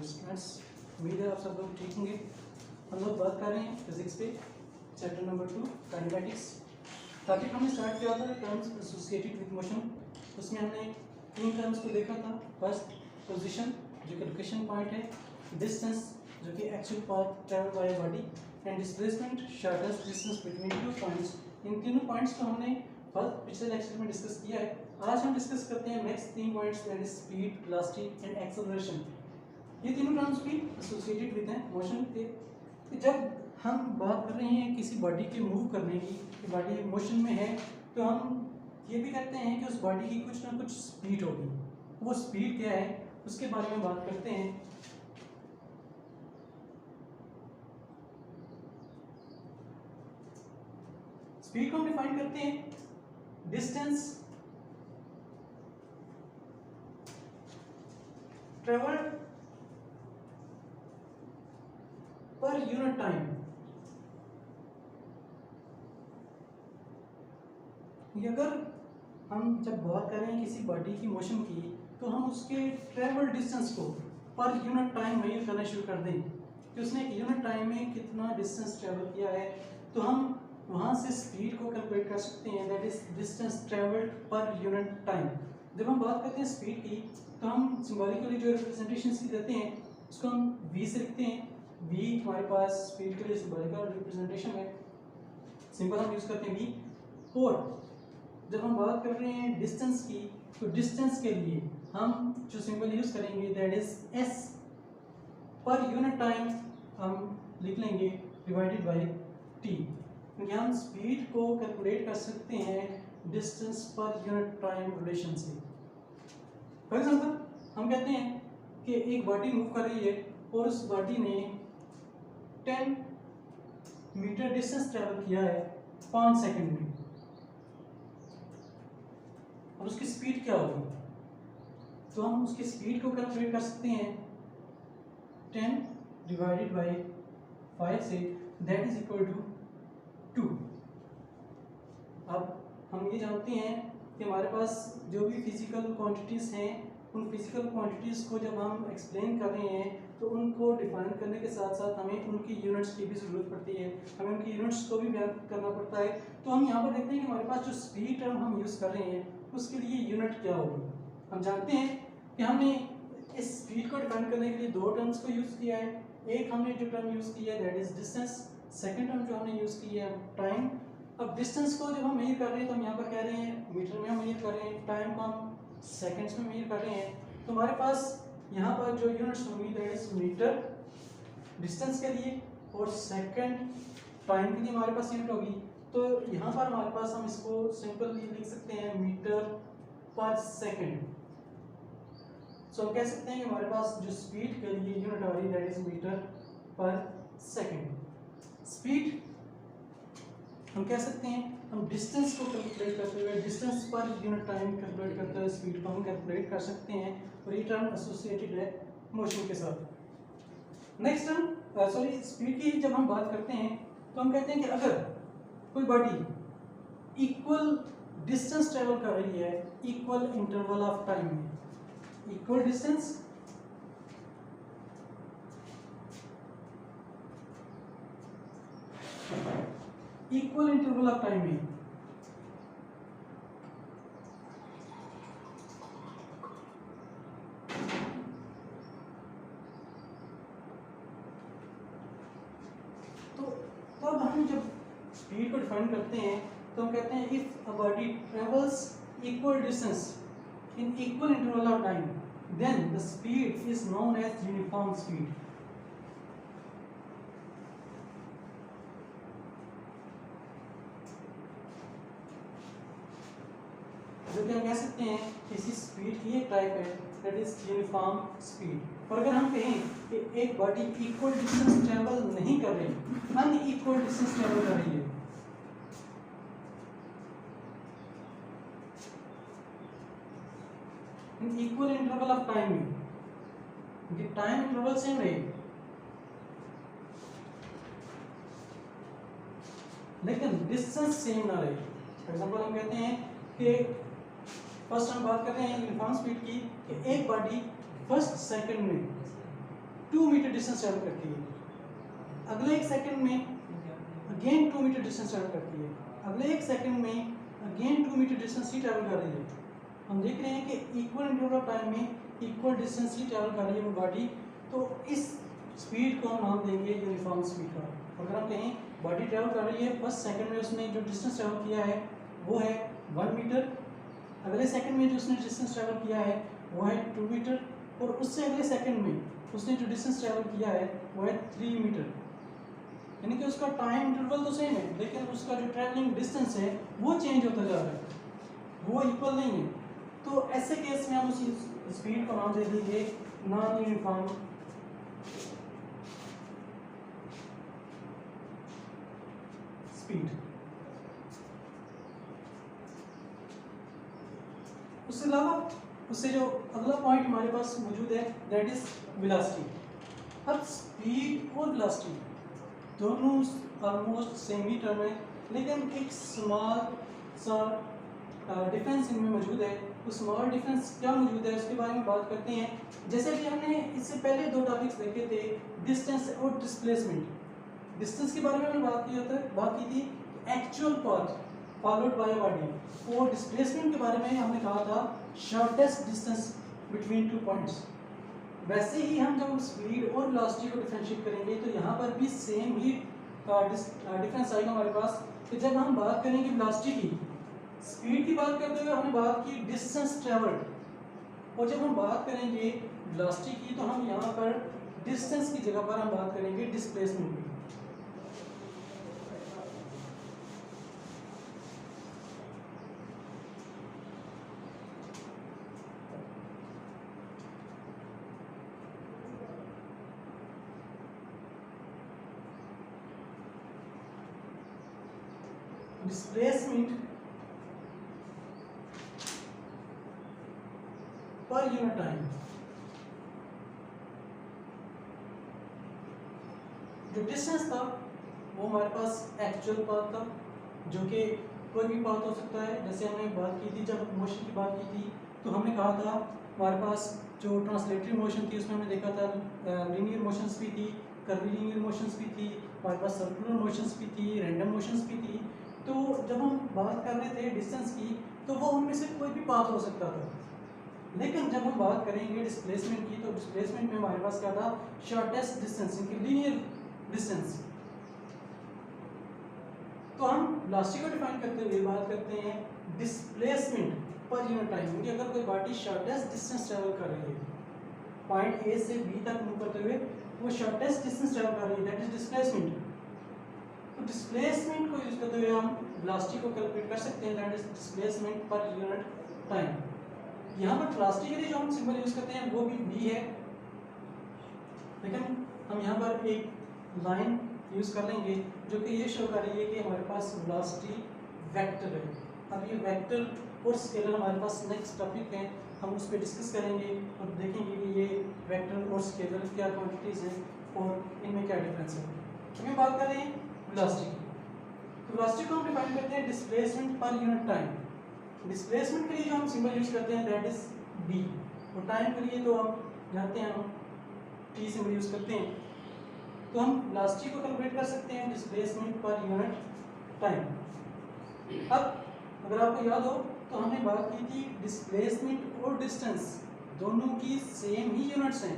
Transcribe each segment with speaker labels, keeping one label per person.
Speaker 1: Students, उम्मीद है आप सब लोग ठीक होंगे। हम लोग बात कर रहे हैं फिजिक्स पे, चैप्टर नंबर 2 काइनेमैटिक्स। टॉपिक हमने स्टार्ट किया था टर्म्स एसोसिएटेड विद मोशन। उसमें हमने 3 टर्म्स को देखा था। फर्स्ट पोजीशन जो कि लोकेशन पॉइंट है, डिस्टेंस जो कि actual path travel by body, and displacement shortest distance between 2 points. इन तीनों पॉइंट्स को हमने पिछले लेक्चर में डिस्कस किया है। आज हम डिस्कस करते हैं next 3 points, that is speed, velocity and acceleration. ये तीनों टर्म्स भी एसोसिएटेड विद हैं मोशन के। जब हम बात कर रहे हैं किसी बॉडी के मूव करने की, कि बॉडी मोशन में है, तो हम ये भी कहते हैं कि उस बॉडी की कुछ ना कुछ स्पीड होगी। वो स्पीड क्या है उसके बारे में बात करते हैं। स्पीड को हम डिफाइन करते हैं डिस्टेंस ट्रेवल्ड पर यूनिट टाइम। अगर हम जब बात कर रहे हैं किसी बॉडी की मोशन की, तो हम उसके ट्रेवल डिस्टेंस को पर यूनिट टाइम मेजर करना शुरू कर दें कि उसने एक यूनिट टाइम में कितना डिस्टेंस ट्रेवल किया है, तो हम वहाँ से स्पीड को कैलकुलेट कर सकते हैं, दैट इज डिस्टेंस ट्रेवल्ड पर यूनिट टाइम। जब हम बात करते हैं स्पीड की, तो हम सिंबॉलिकली जो रिप्रेजेंटेशंस की देते हैं उसको हम v से लिखते हैं। v हमारे पास स्पीड के लिए सिंबॉलिकल रिप्रेजेंटेशन है, सिंपल हम यूज़ करते हैं v। और जब हम बात कर रहे हैं डिस्टेंस की, तो डिस्टेंस के लिए हम जो सिंबल यूज़ करेंगे दैट इज s। पर यूनिट टाइम हम लिख लेंगे डिवाइडेड बाय t, क्योंकि हम स्पीड को कैलकुलेट कर सकते हैं डिस्टेंस पर यूनिट टाइम रिलेशन से। फॉर एग्जाम्पल हम कहते हैं कि एक बॉडी मूव कर रही है और उस बॉडी ने 10 मीटर डिस्टेंस ट्रेवल किया है 5 सेकंड में, और उसकी स्पीड क्या होगी, तो हम उसकी स्पीड को कैलकुलेट कर सकते हैं 10 डिवाइडेड बाय 5 से, दैट इज इक्वल टू 2। अब हम ये जानते हैं कि हमारे पास जो भी फिजिकल क्वांटिटीज़ हैं, उन फिजिकल क्वांटिटीज़ को जब हम एक्सप्लेन कर रहे हैं तो उनको डिफाइन करने के साथ साथ हमें उनकी यूनिट्स की भी ज़रूरत पड़ती है, हमें उनकी यूनिट्स को भी बयान करना पड़ता है। तो हम यहाँ पर देखते हैं कि हमारे पास जो स्पीड टर्म हम यूज़ कर रहे हैं उसके लिए यूनिट क्या होगी। हम जानते हैं कि हमने इस स्पीड को डिफाइन करने के लिए 2 टर्म्स को यूज़ किया है। एक हमने जो टर्म यूज़ किया है that is distance, second term जो हमने यूज़ किया है टाइम। अब डिस्टेंस को जब हम मेजर कर रहे हैं तो हम यहाँ पर कह रहे हैं मीटर में हम मेजर कर रहे हैं, टाइम को हम सेकंड्स में मेजर कर रहे हैं। तो हमारे पास यहाँ पर जो यूनिट्स होंगी दैट इज मीटर डिस्टेंस के लिए, और सेकंड टाइम के लिए हमारे पास यूनिट होगी। तो यहाँ पर हमारे पास हम इसको सिंपली लिख सकते हैं मीटर पर सेकंड। सो हम कह सकते हैं कि हमारे पास जो स्पीड के लिए यूनिट आ रही है दैट इज मीटर पर सेकंड। स्पीड हम कह सकते हैं, हम डिस्टेंस को कैलकुलेट करते हुए, डिस्टेंस पर यूनिट टाइम कैलकुलेट करते हुए स्पीड को हम कैलकुलेट कर सकते हैं, और ये टर्म एसोसिएटेड है मोशन के साथ। नेक्स्ट टर्म स्पीड की जब हम बात करते हैं तो हम कहते हैं कि अगर कोई बॉडी इक्वल डिस्टेंस ट्रेवल कर रही है इक्वल इंटरवल ऑफ टाइम में, equal distance equal interval of time में, तो तब हम जब स्पीड को डिफाइन करते हैं तो हम कहते हैं if a body travels equal distance in equal interval of time then the speed is known as uniform speed. जो कि हम कह सकते हैं किसी स्पीड की एक टाइप है दैट इज यूनिफॉर्म स्पीड। और अगर हम कहें कि एक बॉडी इक्वल डिस्टेंस ट्रेवल नहीं कर रही, अनइक्वल डिस्टेंस ट्रेवल कर रही है, इन इक्वल इंटरवल ऑफ टाइम में, क्योंकि टाइम इंटरवल सेम रहे लेकिन डिस्टेंस सेम ना रहे। फॉर एग्जाम्पल हम कहते हैं कि फर्स्ट हम बात करते हैं यूनिफॉर्म स्पीड की, कि एक बॉडी फर्स्ट सेकंड में 2 मीटर डिस्टेंस ट्रैवल करती है, अगले 1 सेकंड में अगेन 2 मीटर डिस्टेंस ट्रैवल करती है, अगले 1 सेकंड में अगेन 2 मीटर डिस्टेंस ही ट्रैवल कर रही है। हम देख रहे हैं कि इक्वल इंटरवल ऑफ टाइम में इक्वल डिस्टेंस ही ट्रैवल कर रही है वो बॉडी। तो इस स्पीड को हम नाम देंगे यूनिफॉर्म स्पीड का। अगर हम कहें बॉडी ट्रैवल कर रही है फर्स्ट सेकंड में उसने जो डिस्टेंस ट्रैवल किया है वो है 1 मीटर, अगले सेकंड में जो उसने डिस्टेंस ट्रैवल किया है वो है 2 मीटर, और उससे अगले सेकंड में उसने जो डिस्टेंस ट्रैवल किया है वो है 3 मीटर। यानी कि उसका टाइम इंटरवल तो सेम है, लेकिन उसका जो ट्रैवलिंग डिस्टेंस है वो चेंज होता जा रहा है, वो इक्वल नहीं है। तो ऐसे केस में हम उसी स्पीड को नाम दे देंगे नॉन यूनिफॉर्म स्पीड। उससे अलावा उससे जो अगला पॉइंट हमारे पास मौजूद है दैट इज वेलोसिटी। अब स्पीड और वेलोसिटी दोनों ऑलमोस्ट सेम ही टर्म है, लेकिन एक स्मॉल सा डिफरेंस इनमें मौजूद है। तो स्मॉल डिफरेंस क्या मौजूद है उसके बारे में बात करते हैं। जैसे कि हमने इससे पहले 2 टॉपिक्स देखे थे, डिस्टेंस और डिस्प्लेसमेंट। डिस्टेंस के बारे में हमने बात की थी actual path followed by body, और डिस्प्लेसमेंट के बारे में हमने कहा था शॉर्टेस्ट डिस्टेंस बिटवीन 2 पॉइंट्स। वैसे ही हम जब स्पीड और वेलोसिटी को डिफरेंशिएट करेंगे तो यहाँ पर भी सेम ही डिफरेंस आएगा हमारे पास। कि जब हम बात करेंगे वेलोसिटी की, स्पीड की बात करते हुए हमने बात की डिस्टेंस ट्रैवल्ड, और जब हम बात करेंगे वेलोसिटी की तो हम यहाँ पर डिस्टेंस की जगह पर हम बात करेंगे डिस्प्लेसमेंट की। डिस्प्लेसमेंट पर यूनिट टाइम, जो डिस्टेंस था वो हमारे पास एक्चुअल पाथ था, जो कि कोई भी पाथ हो सकता है। जैसे हमने बात की थी जब मोशन की बात की थी तो हमने कहा था हमारे पास जो ट्रांसलेटरी मोशन थी उसमें हमने देखा था लीनियर मोशंस भी थी, कर्वीलिनियर मोशंस भी थी, हमारे पास सर्कुलर मोशंस भी थी, रैंडम मोशंस भी थी। तो जब हम बात कर रहे थे डिस्टेंस की तो वो उनमें से कोई भी पाथ हो सकता था, लेकिन जब हम बात करेंगे डिस्प्लेसमेंट की तो डिस्प्लेसमेंट में हमारे पास क्या था शॉर्टेस्ट डिस्टेंस, इनकी लीनियर डिस्टेंस। तो हम वेलोसिटी को डिफाइन करते हुए बात करते हैं डिस्प्लेसमेंट पर यूनिट टाइम। कि अगर कोई बॉडी शॉर्टेस्ट डिस्टेंस ट्रैवल कर रही है पॉइंट ए से बी तक मूव करते हुए, वो शॉर्टेस्ट डिस्टेंस ट्रैवल कर रही है, दैट इज डिस्प्लेसमेंट। तो डिस्प्लेसमेंट को यूज करते हुए हम वेलोसिटी को कैलकुलेट कर सकते हैं, that is displacement per unit time. यहाँ पर वेलोसिटी के लिए जो हम सिंबल यूज करते हैं वो भी v है, लेकिन हम यहाँ पर एक लाइन यूज कर लेंगे जो कि ये शो कर रही है कि हमारे पास वेलोसिटी वेक्टर है। अब ये वेक्टर और स्केलर हमारे पास नेक्स्ट टॉपिक है, हम उस पर डिस्कस करेंगे और देखेंगे कि ये वेक्टर और स्केलर क्या क्वांटिटीज हैं और इनमें क्या डिफरेंस है। हम बात कर रहे हैं वेलोसिटी की, तो वेलोसिटी को हम डिफाइन करते हैं displacement per unit time. Displacement के लिए जो हम सिंबल यूज करते हैं दैट इज v, और टाइम के लिए तो हम जानते हैं हम t सिंबल यूज करते हैं। तो हम वेलोसिटी को कैलकुलेट कर सकते हैं डिस्प्लेसमेंट पर यूनिट टाइम। अब अगर आपको याद हो तो हमने बात की थी डिस्प्लेसमेंट और डिस्टेंस दोनों की सेम ही यूनिट्स हैं।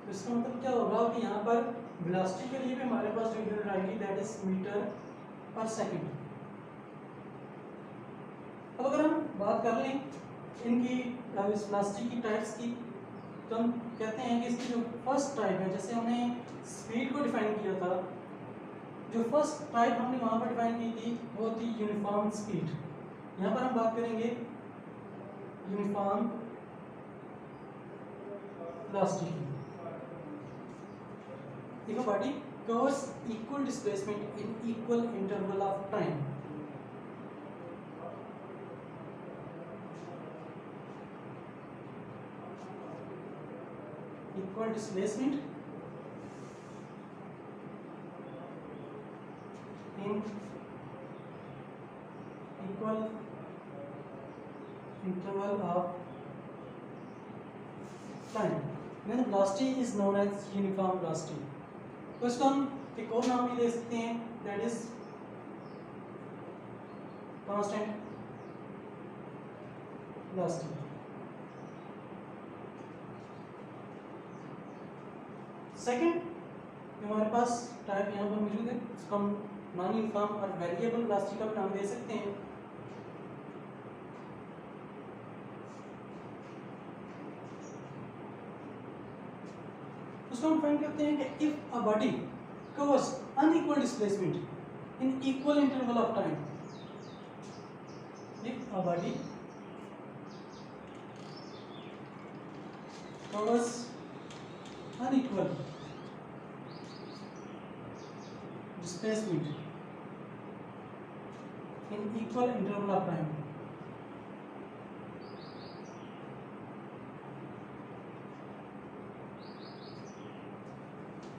Speaker 1: तो इसका मतलब क्या होगा कि यहाँ पर वेलोसिटी के लिए भी हमारे पास जो यूनिट आएगी दैट इज मीटर पर सेकंड। अब अगर हम बात कर लें इनकी वेलोसिटी की टाइप्स की, तो हम कहते हैं कि इसकी जो फर्स्ट टाइप है, जैसे हमने स्पीड को डिफाइन किया था, जो फर्स्ट टाइप हमने वहाँ पर डिफाइन की थी वो थी यूनिफॉर्म स्पीड। यहाँ पर हम बात करेंगे यूनिफॉर्म वेलोसिटी की। If a body covers equal displacement in equal interval of time, equal displacement in equal interval of time, then velocity is known as uniform velocity. तो इसको हम एक और नाम भी दे सकते हैं, that is constant velocity. Second हमारे पास टाइप यहाँ पर मौजूद है, इसको हम नॉन यूनिफॉर्म और वेरिएबल वेलोसिटी का भी नाम दे सकते हैं. उसको हम फाइंड करते हैं कि if a body covers unequal displacement in equal interval of time, if a body covers unequal displacement in equal interval of time,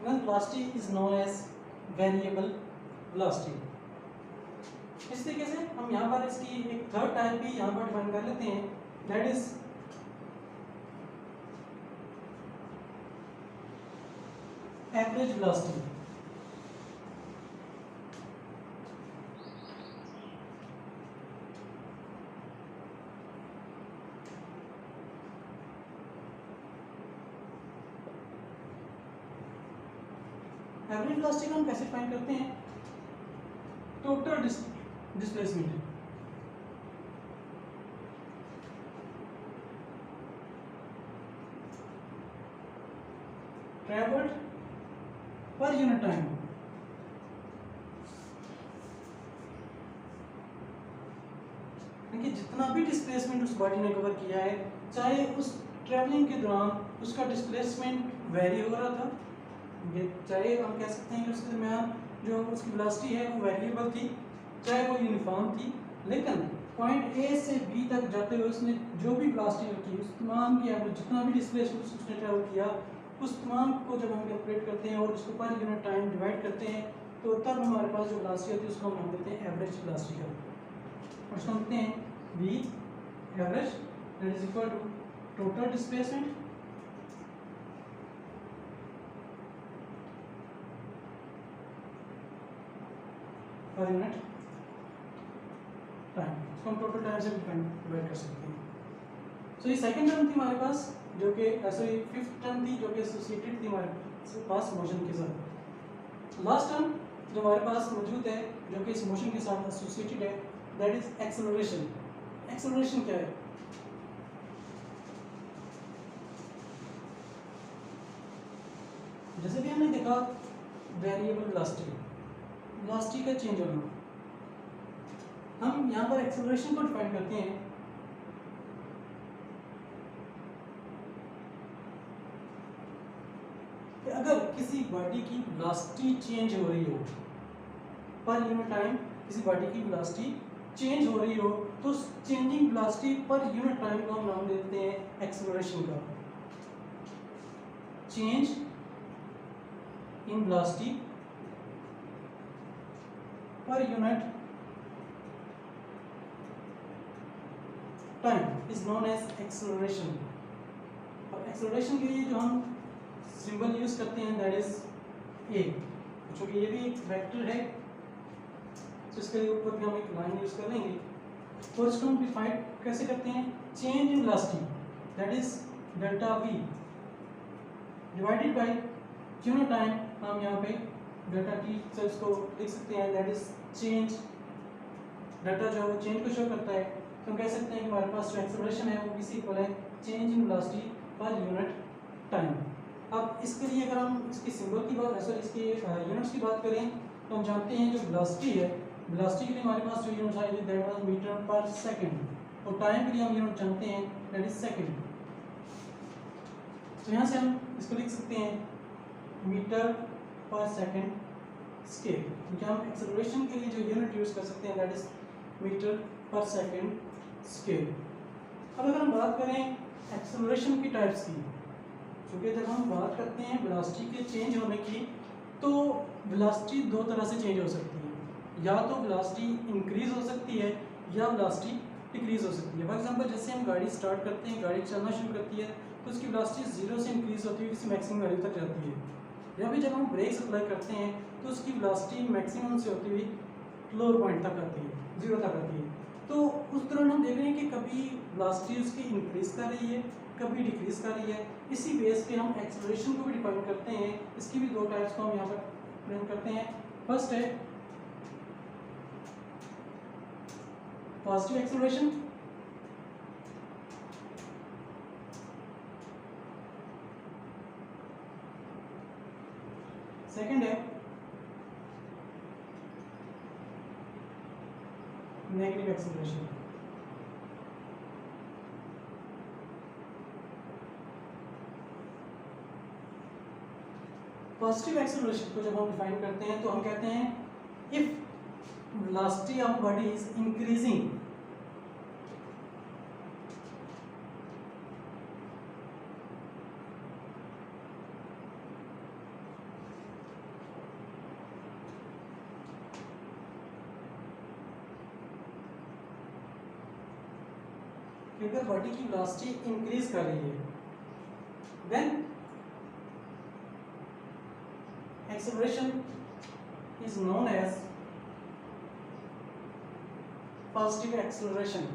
Speaker 1: then velocity is known as variable velocity. इस तरीके से हम यहाँ पर इसकी एक थर्ड टाइप भी यहाँ पर डिफाइन कर लेते हैं, that is average velocity. Average velocity को हम कैसे फाइंड करते हैं? टोटल डिस्प्लेसमेंट, ट्रैवल्ड पर यूनिट टाइम. देखिए जितना भी डिस्प्लेसमेंट उस बॉडी ने कवर किया है, चाहे उस ट्रैवलिंग के दौरान उसका डिस्प्लेसमेंट वेरी हो रहा था, चाहे हम कह सकते हैं कि उसके दरमियान जो उसकी वेलोसिटी है वो वेरिएबल थी, चाहे वो यूनिफॉर्म थी, लेकिन पॉइंट ए से बी तक जाते हुए उसने जो भी वेलोसिटी रखी उस तमाम की एवरेज, जितना भी डिस्प्लेसमेंट उसने ट्रैवल किया, उस तमाम को जब हम कैलकुलेट करते हैं और उसको पर यूनिट टाइम डिवाइड करते हैं, तो तब हमारे पास जो वेलोसिटी होती है उसको हम नाम देते हैं एवरेज वेलोसिटी का. और उसको हम कहते हैं v average that is equal to total displacement per unit time. इसको हम टोटल टाइम से डिवाइड कर सकते हैं. सो ये सेकंड टर्म थी हमारे पास, जो कि सॉरी फिफ्थ टर्म थी जो कि एसोसिएटेड थी हमारे पास मोशन के साथ. लास्ट टर्म जो हमारे पास मौजूद है जो कि इस मोशन के साथ एसोसिएटेड है, दैट इज एक्सेलरेशन. एक्सेलरेशन क्या है? जैसे भी हमने देखा वेरिएबल वेलोसिटी, वेलोसिटी का चेंज होना, हम यहाँ पर एक्सेलरेशन को डिफाइन करते हैं कि अगर किसी बॉडी की वेलोसिटी चेंज हो रही हो पर यूनिट टाइम, किसी बॉडी की वेलोसिटी चेंज हो रही हो, तो changing velocity per unit time को हम नाम देते हैं एक्सेलरेशन का. Change in velocity per unit time is known as acceleration. और एक्सेलरेशन के लिए जो हम सिंबल यूज करते हैं दैट इज ए, क्योंकि ये भी एक वेक्टर है, तो इसके ऊपर भी हम एक लाइन यूज कर लेंगे. और इसको हम डिफाइन कैसे करते हैं? Change in velocity that is delta we divided by unit time. हम यहाँ पे डेल्टा टी से इसको लिख सकते हैं, दैट इज चेंज. डेल्टा जो है वो चेंज को शो करता है, तो हम कह सकते हैं कि हमारे पास जो एक्सेलरेशन है वो इसी इक्वल है change in velocity per unit time. अब इसके लिए अगर हम इसकी सिंबल की बात, सॉरी इसकी यूनिट्स की बात करें, तो हम जानते हैं जो वेलोसिटी है, वेलोसिटी के लिए हमारे पास जो यूनिट आई थी दैट वाज मीटर पर सेकंड, और टाइम के लिए हम यूनिट जानते हैं दैट इज सेकंड. तो यहाँ से हम इसको लिख सकते हैं मीटर पर सेकंड स्केल, क्योंकि हम एक्सेलरेशन के लिए जो यूनिट यूज कर सकते हैं दैट इज मीटर पर सेकंड स्केल. अब अगर हम बात करें एक्सेलरेशन की टाइप्स की, क्योंकि जब हम बात करते हैं वेलोसिटी के चेंज होने की, तो वेलोसिटी दो तरह से चेंज हो सकती है. या तो वेलोसिटी इंक्रीज हो सकती है या वेलोसिटी डिक्रीज हो सकती है। फॉर एग्जांपल जैसे हम गाड़ी स्टार्ट करते हैं, गाड़ी चलना शुरू करती है तो उसकी वेलोसिटी 0 से इंक्रीज होती है किसी मैक्सिमम वैल्यू तक जाती है। या फिर जब हम ब्रेक्स अप्लाई करते हैं तो उसकी वेलोसिटी मैक्सिमम से होती हुई लोअर पॉइंट तक आती है, 0 तक आती है। तो उस दौरान हम देख रहे हैं कि कभी वेलोसिटी उसकी इंक्रीज कर रही है, कभी डिक्रीज कर रही है। इसी बेस पे हम एक्सेलरेशन को भी डिफाइन करते हैं। इसकी भी दो टाइप्स को हम यहाँ पर डिफाइन करते हैं। फर्स्ट है पॉजिटिव एक्सेलरेशन, सेकंड है नेगेटिव एक्सेलरेशन। पॉजिटिव एक्सेलरेशन को जब हम डिफाइन करते हैं तो हम कहते हैं if velocity of body is increasing अगर बॉडी की वेलोसिटी इंक्रीज कर रही है then acceleration is known as positive acceleration.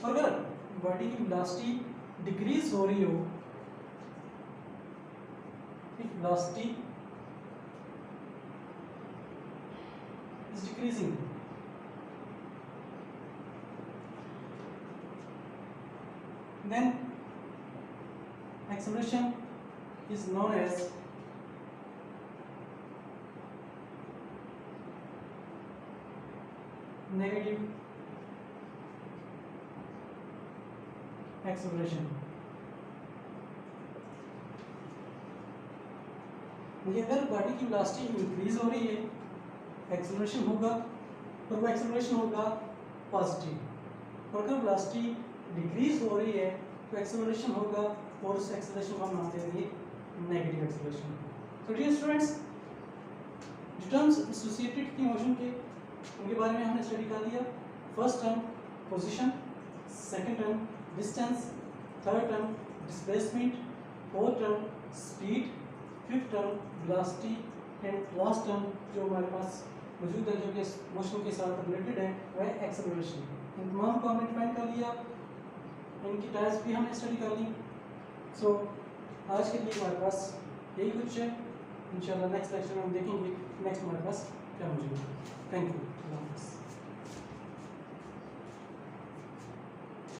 Speaker 1: और अगर बॉडी की वेलोसिटी डिक्रीज हो रही हो, if velocity is decreasing, then acceleration is known as negative acceleration. अगर बॉडी की वेलोसिटी इंक्रीज हो रही है एक्सेलरेशन होगा, और वो एक्सेलरेशन होगा पॉजिटिव। और अगर वेलोसिटी डिक्रीज हो रही है तो एक्सेलरेशन होगा, और उस एक्सेलरेशन को हम नाम दे देंगे नेगेटिव एक्सेलरेशन। तो डियर स्टूडेंट्स, जो टर्म्स एसोसिएटेड थी मोशन के उनके बारे में हमने स्टडी कर लिया। First term position, second term distance, third term displacement, fourth term speed, fifth term velocity and last term जो हमारे पास मौजूद है जो कि मोशन के साथ रिलेटेड है वह एक्सेलरेशन। इन तमाम को हमने डिफाइन कर लिया, इनकी टाइप्स भी हमने स्टडी कर ली। सो आज के लिए हमारे पास यही कुछ है। इंशाल्लाह नेक्स्ट लेक्चर में हम देखेंगे नेक्स्ट हमारे पास क्या मौजूद है। Thank you.